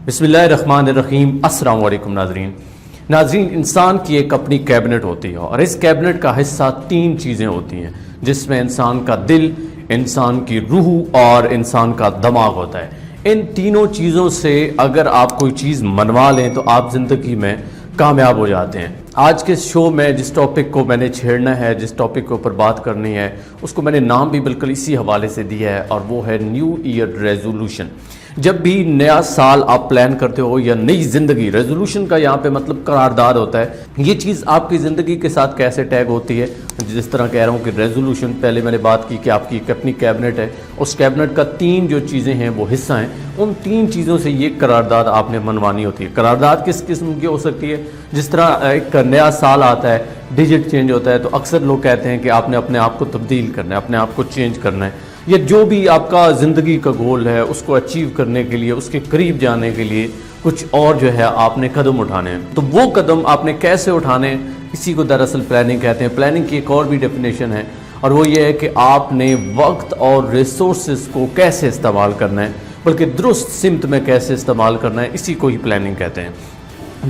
بسم اللہ الرحمن الرحیم۔ السلام علیکم ناظرین، انسان کی ایک اپنی کیبنٹ ہوتی ہے اور اس کیبنٹ کا حصہ 3 چیزیں ہوتی ہیں جس میں انسان کا دل، انسان کی روح اور انسان کا دماغ ہوتا ہے۔ ان تینوں چیزوں سے اگر آپ کوئی چیز منوا لیں تو آپ زندگی میں کامیاب ہو جاتے ہیں۔ آج کے شو میں جس ٹاپک کو میں نے چھیڑنا ہے، جس ٹاپک کے اوپر بات کرنی ہے، اس کو میں نے نام بھی بالکل اسی حوالے سے دیا ہے اور وہ ہے نیو ایئر ریزولوشن۔ جب بھی نیا سال آپ پلان کرتے ہو یا نئی زندگی، ریزولوشن کا یہاں پہ مطلب قرارداد ہوتا ہے، یہ چیز آپ کی زندگی کے ساتھ کیسے ٹیگ ہوتی ہے۔ جس طرح کہہ رہا ہوں کہ ریزولوشن، پہلے میں نے بات کی کہ آپ کی ایک اپنی کیبنٹ ہے، اس کیبنٹ کا 3 جو چیزیں ہیں وہ حصہ ہیں، ان 3 چیزوں سے یہ قرارداد آپ نے منوانی ہوتی ہے۔ قرارداد کس قسم کی ہو سکتی ہے؟ جس طرح ایک نیا سال آتا ہے، ڈیجٹ چینج ہوتا ہے، تو اکثر لوگ کہتے ہیں کہ آپ نے اپنے آپ کو تبدیل کرنا ہے، اپنے آپ کو چینج کرنا ہے، یا جو بھی آپ کا زندگی کا گول ہے اس کو اچیو کرنے کے لیے، اس کے قریب جانے کے لیے کچھ اور جو ہے آپ نے قدم اٹھانے ہیں۔ تو وہ قدم آپ نے کیسے اٹھانے ہیں، اسی کو دراصل پلاننگ کہتے ہیں۔ پلاننگ کی ایک اور بھی ڈیفینیشن ہے اور وہ یہ ہے کہ آپ نے وقت اور ریسورسز کو کیسے استعمال کرنا ہے، بلکہ درست سمت میں کیسے استعمال کرنا ہے، اسی کو ہی پلاننگ کہتے ہیں۔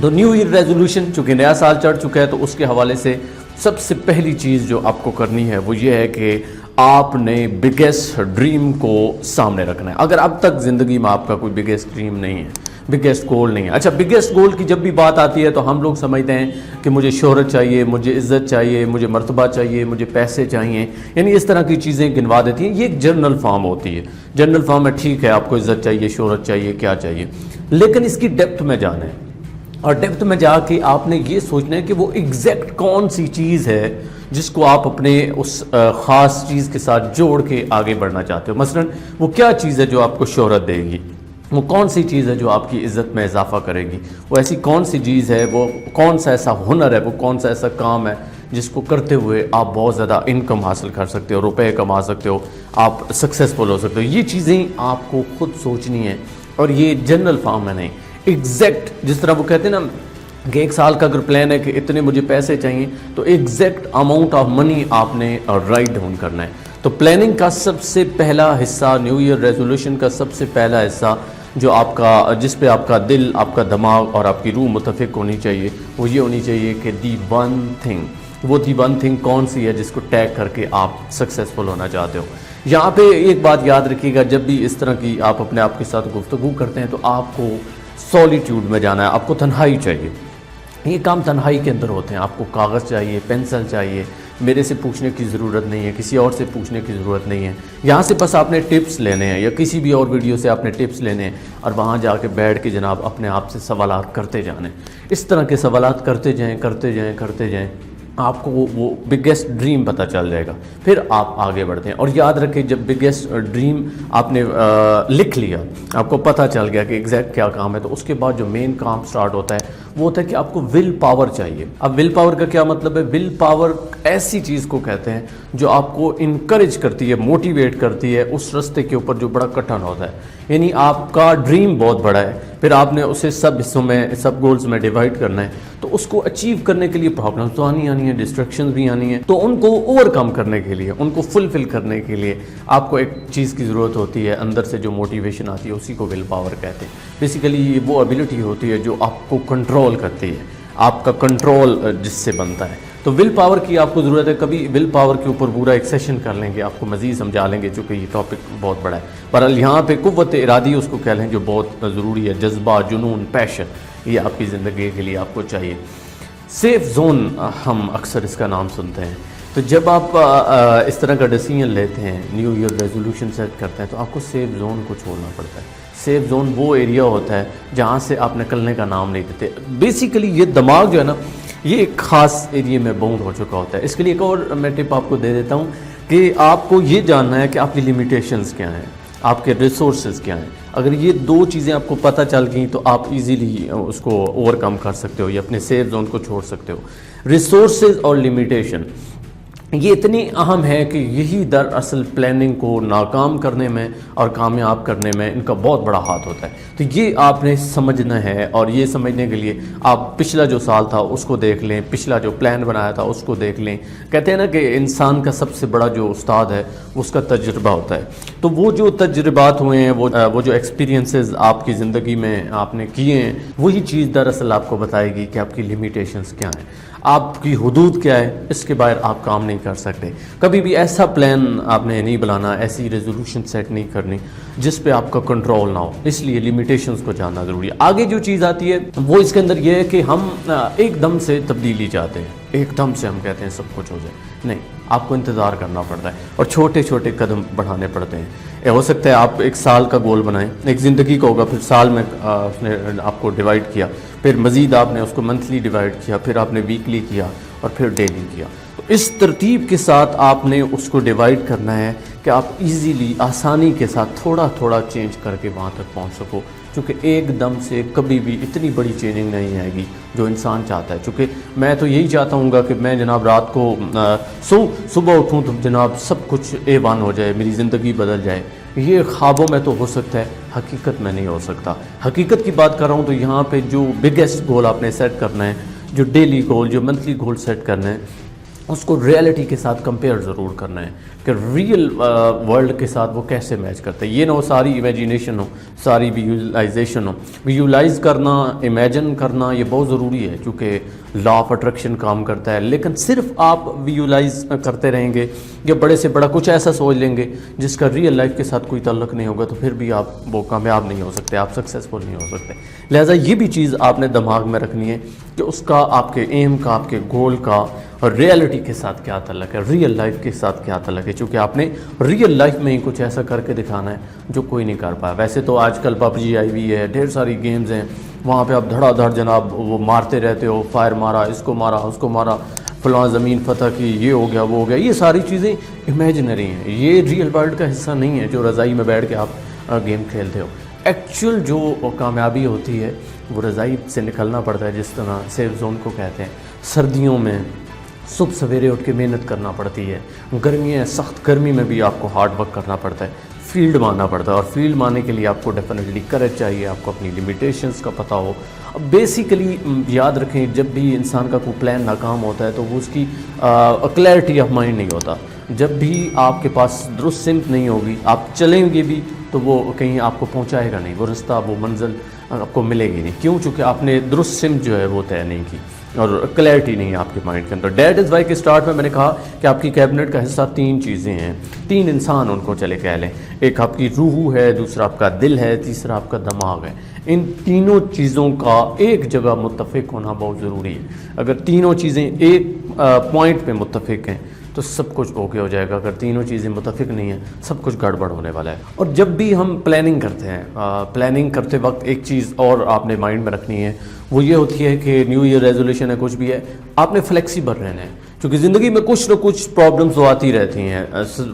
تو نیو ایئر ریزولوشن، چونکہ نیا سال چڑھ چکا ہے تو اس کے حوالے سے سب سے پہلی چیز جو آپ کو کرنی ہے وہ یہ ہے کہ آپ نے بگیسٹ ڈریم کو سامنے رکھنا ہے۔ اگر اب تک زندگی میں آپ کا کوئی بگیسٹ ڈریم نہیں ہے، بگیسٹ گول نہیں ہے، اچھا بگیسٹ گول کی جب بھی بات آتی ہے تو ہم لوگ سمجھتے ہیں کہ مجھے شہرت چاہیے، مجھے عزت چاہیے، مجھے مرتبہ چاہیے، مجھے پیسے چاہیے، یعنی اس طرح کی چیزیں گنوا دیتی ہیں۔ یہ ایک جنرل فارم ہوتی ہے، جنرل فارم میں ٹھیک ہے، آپ کو عزت چاہیے، شہرت چاہیے، کیا چاہیے، لیکن اس کی ڈیپتھ میں جانا ہے اور ڈیپتھ میں جا کے آپ نے یہ سوچنا ہے کہ وہ ایگزیکٹ کون سی چیز ہے جس کو آپ اپنے اس خاص چیز کے ساتھ جوڑ کے آگے بڑھنا چاہتے ہو۔ مثلا وہ کیا چیز ہے جو آپ کو شہرت دے گی، وہ کون سی چیز ہے جو آپ کی عزت میں اضافہ کرے گی، وہ ایسی کون سی چیز ہے، وہ کون سا ایسا ہنر ہے، وہ کون سا ایسا کام ہے جس کو کرتے ہوئے آپ بہت زیادہ انکم حاصل کر سکتے ہو، روپے کما سکتے ہو، آپ سکسیزفل ہو سکتے ہو۔ یہ چیزیں آپ کو خود سوچنی ہیں اور یہ جنرل فارم میں نہیں، ایگزیکٹ، جس طرح وہ کہتے ہیں نا کہ 1 سال کا اگر پلان ہے کہ اتنے مجھے پیسے چاہیے تو ایگزیکٹ اماؤنٹ آف منی آپ نے رائٹ ڈاؤن کرنا ہے۔ تو پلاننگ کا سب سے پہلا حصہ، نیو ایئر ریزولوشن کا سب سے پہلا حصہ جو آپ کا، جس پہ آپ کا دل، آپ کا دماغ اور آپ کی روح متفق ہونی چاہیے، وہ یہ ہونی چاہیے کہ دی ون تھنگ کون سی ہے جس کو ٹیگ کر کے آپ سکسیزفل ہونا چاہتے ہو۔ یہاں پہ ایک بات یاد رکھیے گا، جب بھی اس طرح کی آپ اپنے آپ کے ساتھ گفتگو کرتے ہیں تو آپ کو سولیٹیوڈ میں جانا ہے، آپ کو تنہائی چاہیے۔ یہ کام تنہائی کے اندر ہوتے ہیں، آپ کو کاغذ چاہیے، پینسل چاہیے، میرے سے پوچھنے کی ضرورت نہیں ہے، کسی اور سے پوچھنے کی ضرورت نہیں ہے، یہاں سے بس آپ نے ٹپس لینے ہیں یا کسی بھی اور ویڈیو سے آپ نے ٹپس لینے ہیں اور وہاں جا کے بیٹھ کے جناب اپنے آپ سے سوالات کرتے جانے، اس طرح کے سوالات کرتے جائیں، آپ کو وہ بگیسٹ ڈریم پتہ چل جائے گا، پھر آپ آگے بڑھتے ہیں۔ اور یاد رکھیں، جب بگیسٹ ڈریم آپ نے لکھ لیا، آپ کو پتہ چل گیا کہ ایگزیکٹ کیا کام ہے، تو اس کے بعد جو مین کام سٹارٹ ہوتا ہے وہ ہوتا ہے کہ آپ کو ول پاور چاہیے۔ اب ول پاور کا کیا مطلب ہے؟ ول پاور ایسی چیز کو کہتے ہیں جو آپ کو انکریج کرتی ہے، موٹیویٹ کرتی ہے اس راستے کے اوپر جو بڑا کٹھن ہوتا ہے۔ یعنی آپ کا ڈریم بہت بڑا ہے، پھر آپ نے اسے سب حصوں میں، سب گولز میں ڈیوائڈ کرنا ہے، تو اس کو اچیو کرنے کے لیے پرابلمز تو آنی ہیں، ڈسٹریکشنز بھی آنی ہیں، تو ان کو اوور کم کرنے کے لیے، ان کو فلفل کرنے کے لیے آپ کو ایک چیز کی ضرورت ہوتی ہے، اندر سے جو موٹیویشن آتی ہے اسی کو ول پاور کہتے ہیں۔ بیسیکلی یہ وہ ایبلٹی ہوتی ہے جو آپ کو کنٹرول کرتی ہے، آپ کا کنٹرول جس سے بنتا ہے۔ تو ول پاور کی آپ کو ضرورت ہے، کبھی ول پاور کے اوپر پورا ایک سیشن کر لیں گے، آپ کو مزید سمجھا لیں گے، چونکہ یہ ٹاپک بہت بڑا ہے۔ پر یہاں پہ قوت ارادی اس کو کہہ لیں جو بہت ضروری ہے، جذبہ، جنون، پیشن، یہ آپ کی زندگی کے لیے آپ کو چاہیے۔ سیف زون ہم اکثر اس کا نام سنتے ہیں، تو جب آپ اس طرح کا ڈیسیژن لیتے ہیں، نیو ایئر ریزولوشن سیٹ کرتے ہیں، تو آپ کو سیف زون کو چھوڑنا پڑتا ہے۔ سیف زون وہ ایریا ہوتا ہے جہاں سے آپ نکلنے کا نام نہیں دیتے۔ بیسیکلی یہ دماغ جو ہے نا، یہ ایک خاص ایریے میں باؤنڈ ہو چکا ہوتا ہے۔ اس کے لیے ایک اور میں ٹپ آپ کو دے دیتا ہوں کہ آپ کو یہ جاننا ہے کہ آپ کی لمیٹیشنز کیا ہیں، آپ کے ریسورسز کیا ہیں۔ اگر یہ 2 چیزیں آپ کو پتہ چل گئیں تو آپ ایزیلی اس کو اوور کم کر سکتے ہو یا اپنے سیف زون کو چھوڑ سکتے ہو۔ ریسورسز اور لمیٹیشن، یہ اتنی اہم ہے کہ یہی دراصل پلاننگ کو ناکام کرنے میں اور کامیاب کرنے میں ان کا بہت بڑا ہاتھ ہوتا ہے. تو یہ آپ نے سمجھنا ہے، اور یہ سمجھنے کے لیے آپ پچھلا جو سال تھا اس کو دیکھ لیں، پچھلا جو پلان بنایا تھا اس کو دیکھ لیں. کہتے ہیں نا کہ انسان کا سب سے بڑا جو استاد ہے اس کا تجربہ ہوتا ہے. تو وہ جو تجربات ہوئے ہیں، وہ جو ایکسپیرینسز آپ کی زندگی میں آپ نے کیے ہیں، وہی چیز دراصل آپ کو بتائے گی کہ آپ کی لیمیٹیشنز کیا ہیں، آپ کی حدود کیا ہے. اس کے باہر آپ کام نہیں کر سکتے. کبھی بھی ایسا پلان آپ نے نہیں بنانا، ایسی ریزولوشن سیٹ نہیں کرنی جس پہ آپ کا کنٹرول نہ ہو. اس لیے لیمیٹیشنز کو جاننا ضروری ہے. آگے جو چیز آتی ہے وہ اس کے اندر یہ ہے کہ ہم ایک دم سے تبدیلی چاہتے ہیں، ایک دم سے ہم کہتے ہیں سب کچھ ہو جائے. نہیں، آپ کو انتظار کرنا پڑتا ہے اور چھوٹے چھوٹے قدم بڑھانے پڑتے ہیں. ہو سکتا ہے آپ ایک سال کا گول بنائیں، ایک زندگی کا ہوگا، پھر سال میں اس نے آپ کو ڈیوائڈ کیا، پھر مزید آپ نے اس کو منتھلی ڈیوائڈ کیا، پھر آپ نے ویکلی کیا اور پھر ڈیلی کیا. تو اس ترتیب کے ساتھ آپ نے اس کو ڈیوائڈ کرنا ہے کہ آپ ایزیلی، آسانی کے ساتھ تھوڑا تھوڑا چینج کر کے وہاں تک پہنچ سکو. چونکہ ایک دم سے کبھی بھی اتنی بڑی چینجنگ نہیں آئے گی جو انسان چاہتا ہے. چونکہ میں تو یہی چاہتا ہوں گا کہ میں جناب رات کو صبح اٹھوں تو جناب سب کچھ A1 ہو جائے، میری زندگی بدل جائے. یہ خوابوں میں تو ہو سکتا ہے، حقیقت میں نہیں ہو سکتا. حقیقت کی بات کر رہا ہوں تو یہاں پہ جو بگیسٹ گول آپ نے سیٹ کرنا ہے، جو ڈیلی گول، جو منتھلی گول سیٹ کرنا ہے، اس کو ریئلٹی کے ساتھ کمپیئر ضرور کرنا ہے کہ ریئل ورلڈ کے ساتھ وہ کیسے میچ کرتا ہے. یہ نہ ہو ساری امیجینیشن ہو، ساری ویژولائزیشن ہو. ویژولائز کرنا، امیجن کرنا یہ بہت ضروری ہے چونکہ لا آف اٹریکشن کام کرتا ہے. لیکن صرف آپ ویژولائز کرتے رہیں گے یا بڑے سے بڑا کچھ ایسا سوچ لیں گے جس کا ریئل لائف کے ساتھ کوئی تعلق نہیں ہوگا تو پھر بھی آپ وہ کامیاب نہیں ہو سکتے، آپ سکسیزفل نہیں ہو سکتے. لہٰذا یہ بھی چیز آپ نے دماغ میں رکھنی ہے کہ اس کا، آپ کے ایم کا، آپ کے گول کا اور ریئلٹی کے ساتھ کیا تعلق ہے، ریئل لائف کے ساتھ کیا تعلق ہے. چونکہ آپ نے ریئل لائف میں ہی کچھ ایسا کر کے دکھانا ہے جو کوئی نہیں کر پایا. ویسے تو آج کل PUBG آئی ہوئی ہے، ڈھیر ساری گیمز ہیں، وہاں پہ آپ دھڑا دھڑ جناب وہ مارتے رہتے ہو، فائر مارا، اس کو مارا، اس کو مارا، فلاں زمین فتح کی، یہ ہو گیا، وہ ہو گیا. یہ ساری چیزیں امیجنری ہیں، یہ ریئل ورلڈ کا حصہ نہیں ہے جو رضائی میں بیٹھ کے آپ گیم کھیلتے ہو. ایکچوئل جو کامیابی ہوتی ہے وہ رضائی سے نکلنا پڑتا ہے، جس طرح سیف زون کو کہتے ہیں. سردیوں میں صبح سویرے اٹھ کے محنت کرنا پڑتی ہے، گرمیاں، سخت گرمی میں بھی آپ کو ہارڈ ورک کرنا پڑتا ہے، فیلڈ مارنا پڑتا ہے. اور فیلڈ مارنے کے لیے آپ کو ڈیفینیٹلی کریج چاہیے، آپ کو اپنی لیمیٹیشنز کا پتہ ہو. بیسیکلی یاد رکھیں، جب بھی انسان کا کوئی پلان ناکام ہوتا ہے تو وہ اس کی کلیئرٹی آف مائنڈ نہیں ہوتا. جب بھی آپ کے پاس درست سمت نہیں ہوگی، آپ چلیں گے بھی تو وہ کہیں آپ کو پہنچائے گا نہیں، وہ رستہ، وہ منزل آپ کو ملے گی نہیں. کیوں؟ چونکہ آپ نے درست سمت جو ہے وہ طے نہیں کی اور کلیئرٹی نہیں ہے آپ کے مائنڈ کے اندر. دیٹ از وائی کے اسٹارٹ میں نے کہا کہ آپ کی کیبنٹ کا حصہ 3 چیزیں ہیں، 3 انسان ان کو چلے کہہ لیں. ایک آپ کی روح ہے، دوسرا آپ کا دل ہے، تیسرا آپ کا دماغ ہے. ان تینوں چیزوں کا ایک جگہ متفق ہونا بہت ضروری ہے. اگر تینوں چیزیں ایک پوائنٹ پہ متفق ہیں تو سب کچھ اوکے ہو جائے گا. اگر تینوں چیزیں متفق نہیں ہیں سب کچھ گڑبڑ ہونے والا ہے. اور جب بھی ہم پلاننگ کرتے ہیں، پلاننگ کرتے وقت ایک چیز اور آپ نے مائنڈ میں رکھنی ہے، وہ یہ ہوتی ہے کہ نیو ایئر ریزولوشن ہے، کچھ بھی ہے، آپ نے فلیکسیبل رہنا ہے. کیونکہ زندگی میں کچھ نہ کچھ پرابلمز آتی رہتی ہیں.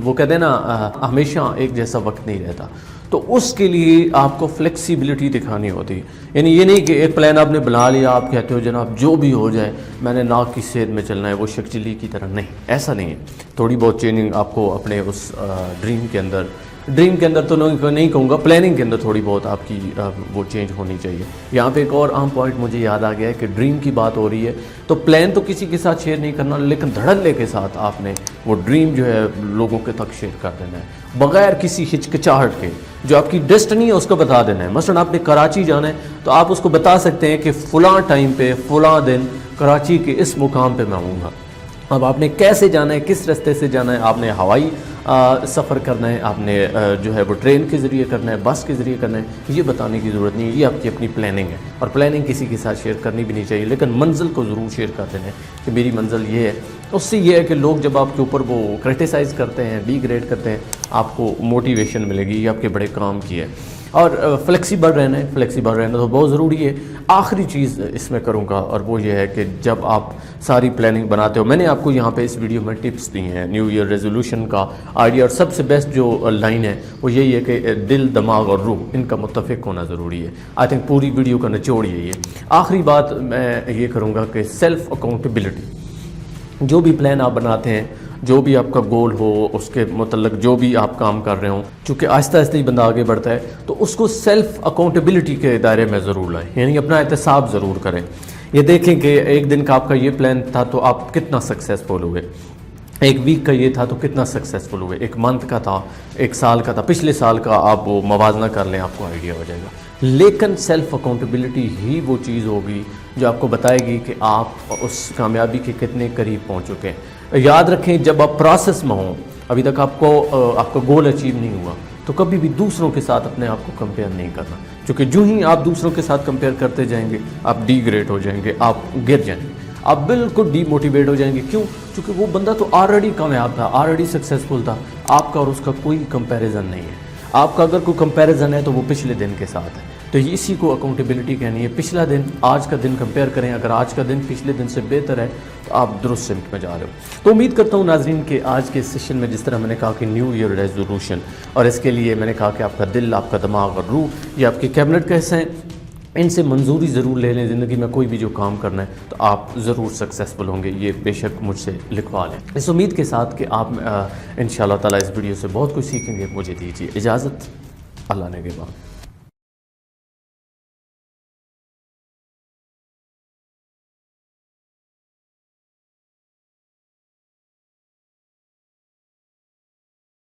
وہ کہتے ہیں نا ہمیشہ ایک جیسا وقت نہیں رہتا. تو اس کے لیے آپ کو فلیکسیبلٹی دکھانی ہوتی ہے. یعنی یہ نہیں کہ ایک پلان آپ نے بنا لیا، آپ کہتے ہو جناب جو بھی ہو جائے میں نے ناک کی سید میں چلنا ہے، وہ شیخ چلی کی طرح نہیں، ایسا نہیں ہے. تھوڑی بہت چینجنگ آپ کو اپنے اس ڈریم کے اندر تو نہیں کہوں گا، پلاننگ کے اندر تھوڑی بہت آپ کی وہ چینج ہونی چاہیے. یہاں پہ ایک اور اہم پوائنٹ مجھے یاد آ گیا ہے کہ ڈریم کی بات ہو رہی ہے تو پلان تو کسی کے ساتھ شیئر نہیں کرنا، لیکن دھڑلے کے ساتھ آپ نے وہ ڈریم جو ہے لوگوں کے تک شیئر کر دینا ہے بغیر کسی ہچکچاہٹ کے. جو آپ کی ڈیسٹنی ہے اس کو بتا دینا ہے. مثلا آپ نے کراچی جانا ہے تو آپ اس کو بتا سکتے ہیں کہ فلاں ٹائم پہ فلاں دن کراچی کے اس مقام پہ میں ہوں گا. اب آپ نے کیسے جانا ہے، کس راستے سے جانا ہے، آپ نے ہوائی سفر کرنا ہے، آپ نے جو ہے وہ ٹرین کے ذریعے کرنا ہے، بس کے ذریعے کرنا ہے، یہ بتانے کی ضرورت نہیں ہے. یہ آپ کی اپنی پلاننگ ہے اور پلاننگ کسی کے ساتھ شیئر کرنی بھی نہیں چاہیے، لیکن منزل کو ضرور شیئر کر دینا ہے کہ میری منزل یہ ہے. اس سے یہ ہے کہ لوگ جب آپ کے اوپر وہ کرٹیسائز کرتے ہیں، ڈی گریڈ کرتے ہیں، آپ کو موٹیویشن ملے گی، یہ آپ کے بڑے کام کی ہے. اور فلیکسیبل رہنا تو بہت ضروری ہے. آخری چیز اس میں کروں گا اور وہ یہ ہے کہ جب آپ ساری پلاننگ بناتے ہو، میں نے آپ کو یہاں پہ اس ویڈیو میں ٹپس دی ہیں نیو ایئر ریزولوشن کا آئیڈیا، اور سب سے بیسٹ جو لائن ہے وہ یہی ہے کہ دل، دماغ اور روح ان کا متفق ہونا ضروری ہے. آئی تھنک پوری ویڈیو کا نچوڑ یہی ہے. آخری بات میں یہ کروں گا کہ سیلف اکاؤنٹیبلٹی. جو بھی پلان آپ بناتے ہیں جو بھی آپ کا گول ہو اس کے متعلق جو بھی آپ کام کر رہے ہوں، چونکہ آہستہ آہستہ ہی بندہ آگے بڑھتا ہے، تو اس کو سیلف اکاؤنٹیبلٹی کے دائرے میں ضرور لائیں، یعنی اپنا احتساب ضرور کریں۔ یہ دیکھیں کہ ایک دن کا آپ کا یہ پلان تھا تو آپ کتنا سکسیزفل ہوئے، ایک ویک کا یہ تھا تو کتنا سکسیزفل ہوئے، ایک منتھ کا تھا، ایک سال کا تھا، پچھلے سال کا آپ وہ موازنہ کر لیں، آپ کو آئیڈیا ہو جائے گا۔ لیکن سیلف اکاؤنٹیبلٹی ہی وہ چیز ہوگی جو آپ کو بتائے گی کہ آپ اس کامیابی کے کتنے قریب پہنچ چکے ہیں۔ یاد رکھیں جب آپ پروسیس میں ہوں، ابھی تک آپ کا گول اچیو نہیں ہوا، تو کبھی بھی دوسروں کے ساتھ اپنے آپ کو کمپیئر نہیں کرنا، کیونکہ جو ہی آپ دوسروں کے ساتھ کمپیئر کرتے جائیں گے آپ ڈی گریڈ ہو جائیں گے، آپ گر جائیں گے، آپ بالکل ڈی موٹیویٹ ہو جائیں گے۔ کیوں؟ کیونکہ وہ بندہ تو آلریڈی کامیاب تھا، آلریڈی سکسیزفل تھا، آپ کا اور اس کا کوئی کمپیریزن نہیں ہے۔ آپ کا اگر کوئی کمپیریزن ہے تو وہ پچھلے دن کے ساتھ ہے، تو اسی کو اکاؤنٹیبلٹی کہنی ہے۔ پچھلا دن آج کا دن کمپیئر کریں، اگر آج کا دن پچھلے دن سے بہتر ہے تو آپ درست سمت میں جا رہے ہو۔ تو امید کرتا ہوں ناظرین کہ آج کے سیشن میں جس طرح میں نے کہا کہ نیو ایئر ریزولوشن، اور اس کے لیے میں نے کہا کہ آپ کا دل، آپ کا دماغ اور روح یہ آپ کے کیبنٹ کا حصہ ہیں، ان سے منظوری ضرور لے لیں۔ زندگی میں کوئی بھی جو کام کرنا ہے تو آپ ضرور سکسیزفل ہوں گے، یہ بے شک مجھ سے لکھوا لیں، اس امید کے ساتھ کہ آپ انشاءاللہ تعالیٰ اس ویڈیو سے بہت کچھ سیکھیں گے۔ مجھے دیجیے اجازت، اللہ نے کے بعد۔